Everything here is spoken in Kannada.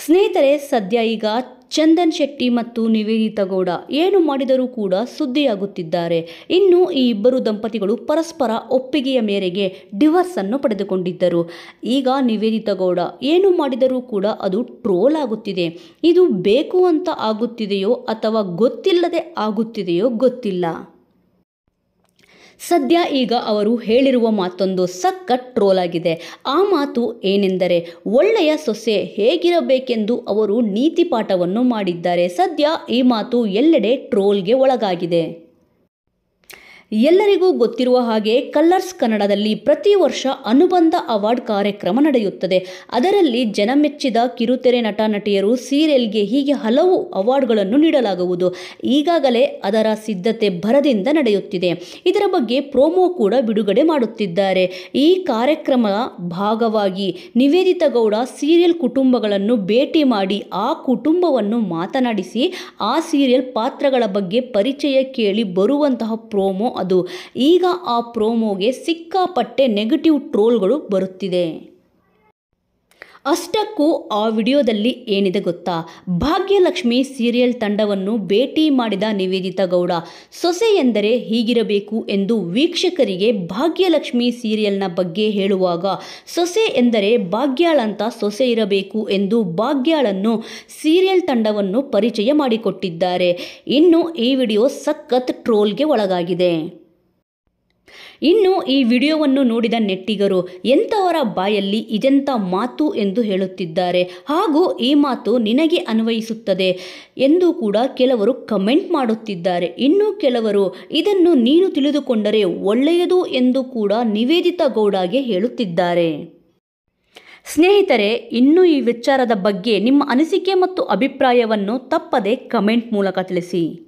ಸ್ನೇಹಿತರೆ, ಸದ್ಯ ಈಗ ಚಂದನ್ ಶೆಟ್ಟಿ ಮತ್ತು ನಿವೇದಿತಾ ಗೌಡ ಏನು ಮಾಡಿದರೂ ಕೂಡ ಸುದ್ದಿಯಾಗುತ್ತಿದ್ದಾರೆ. ಇನ್ನು ಈ ಇಬ್ಬರು ದಂಪತಿಗಳು ಪರಸ್ಪರ ಒಪ್ಪಿಗೆಯ ಮೇರೆಗೆ ಡಿವೋರ್ಸ್ ಅನ್ನು ಪಡೆದುಕೊಂಡಿದ್ದರು. ಈಗ ನಿವೇದಿತಾ ಗೌಡ ಏನು ಮಾಡಿದರೂ ಕೂಡ ಅದು ಟ್ರೋಲ್ ಆಗುತ್ತಿದೆ. ಇದು ಬೇಕು ಅಂತ ಆಗುತ್ತಿದೆಯೋ ಅಥವಾ ಗೊತ್ತಿಲ್ಲದೆ ಆಗುತ್ತಿದೆಯೋ ಗೊತ್ತಿಲ್ಲ. ಸದ್ಯ ಈಗ ಅವರು ಹೇಳಿರುವ ಮಾತೊಂದು ಸಖತ್ ಟ್ರೋಲ್ ಆಗಿದೆ. ಆ ಮಾತು ಏನೆಂದರೆ, ಒಳ್ಳೆಯ ಸೊಸೆ ಹೇಗಿರಬೇಕೆಂದು ಅವರು ನೀತಿ ಪಾಠವನ್ನು ಮಾಡಿದ್ದಾರೆ. ಸದ್ಯ ಈ ಮಾತು ಎಲ್ಲೆಡೆ ಟ್ರೋಲ್ಗೆ ಒಳಗಾಗಿದೆ. ಎಲ್ಲರಿಗೂ ಗೊತ್ತಿರುವ ಹಾಗೆ ಕಲರ್ಸ್ ಕನ್ನಡದಲ್ಲಿ ಪ್ರತಿ ವರ್ಷ ಅನುಬಂಧ ಅವಾರ್ಡ್ ಕಾರ್ಯಕ್ರಮ ನಡೆಯುತ್ತದೆ. ಅದರಲ್ಲಿ ಜನಮೆಚ್ಚಿದ ಕಿರುತೆರೆ ನಟ ನಟಿಯರು, ಸೀರಿಯಲ್ಗೆ ಹೀಗೆ ಹಲವು ಅವಾರ್ಡ್ಗಳನ್ನು ನೀಡಲಾಗುವುದು. ಈಗಾಗಲೇ ಅದರ ಸಿದ್ಧತೆ ಭರದಿಂದ ನಡೆಯುತ್ತಿದೆ. ಇದರ ಬಗ್ಗೆ ಪ್ರೋಮೋ ಕೂಡ ಬಿಡುಗಡೆ ಮಾಡುತ್ತಿದ್ದಾರೆ. ಈ ಕಾರ್ಯಕ್ರಮದ ಭಾಗವಾಗಿ ನಿವೇದಿತಾ ಗೌಡ ಸೀರಿಯಲ್ ಕುಟುಂಬಗಳನ್ನು ಭೇಟಿ ಮಾಡಿ ಆ ಕುಟುಂಬವನ್ನು ಮಾತನಾಡಿಸಿ ಆ ಸೀರಿಯಲ್ ಪಾತ್ರಗಳ ಬಗ್ಗೆ ಪರಿಚಯ ಕೇಳಿ ಬರುವಂತಹ ಪ್ರೋಮೋ ಅದು. ಈಗ ಆ ಪ್ರೋಮೋಗೆ ಸಿಕ್ಕಾಪಟ್ಟೆ ನೆಗೆಟಿವ್ ಟ್ರೋಲ್ಗಳು ಬರುತ್ತಿದೆ. ಅಷ್ಟಕ್ಕೂ ಆ ವಿಡಿಯೋದಲ್ಲಿ ಏನಿದೆ ಗೊತ್ತಾ? ಭಾಗ್ಯಲಕ್ಷ್ಮಿ ಸೀರಿಯಲ್ ತಂಡವನ್ನು ಭೇಟಿ ಮಾಡಿದ ನಿವೇದಿತಾ ಗೌಡ ಸೊಸೆ ಎಂದರೆ ಹೀಗಿರಬೇಕು ಎಂದು ವೀಕ್ಷಕರಿಗೆ ಭಾಗ್ಯಲಕ್ಷ್ಮಿ ಸೀರಿಯಲ್ನ ಬಗ್ಗೆ ಹೇಳುವಾಗ, ಸೊಸೆ ಎಂದರೆ ಭಾಗ್ಯಾಳಂತ ಸೊಸೆ ಇರಬೇಕು ಎಂದು ಭಾಗ್ಯಾಳನ್ನು ಸೀರಿಯಲ್ ತಂಡವನ್ನು ಪರಿಚಯ ಮಾಡಿಕೊಟ್ಟಿದ್ದಾರೆ. ಇನ್ನು ಈ ವಿಡಿಯೋ ಸಖತ್ ಟ್ರೋಲ್ಗೆ ಒಳಗಾಗಿದೆ. ಇನ್ನು ಈ ವಿಡಿಯೋವನ್ನು ನೋಡಿದ ನೆಟ್ಟಿಗರು ಎಂಥವರ ಬಾಯಲ್ಲಿ ಇದೆಂಥ ಮಾತು ಎಂದು ಹೇಳುತ್ತಿದ್ದಾರೆ. ಹಾಗೂ ಈ ಮಾತು ನಿನಗೆ ಅನ್ವಯಿಸುತ್ತದೆ ಎಂದು ಕೂಡ ಕೆಲವರು ಕಮೆಂಟ್ ಮಾಡುತ್ತಿದ್ದಾರೆ. ಇನ್ನು ಕೆಲವರು ಇದನ್ನು ನೀನು ತಿಳಿದುಕೊಂಡರೆ ಒಳ್ಳೆಯದು ಎಂದು ಕೂಡ ನಿವೇದಿತಾ ಗೌಡಗೆ ಹೇಳುತ್ತಿದ್ದಾರೆ. ಸ್ನೇಹಿತರೆ, ಇನ್ನು ಈ ವಿಚಾರದ ಬಗ್ಗೆ ನಿಮ್ಮ ಅನಿಸಿಕೆ ಮತ್ತು ಅಭಿಪ್ರಾಯವನ್ನು ತಪ್ಪದೆ ಕಮೆಂಟ್ ಮೂಲಕ ತಿಳಿಸಿ.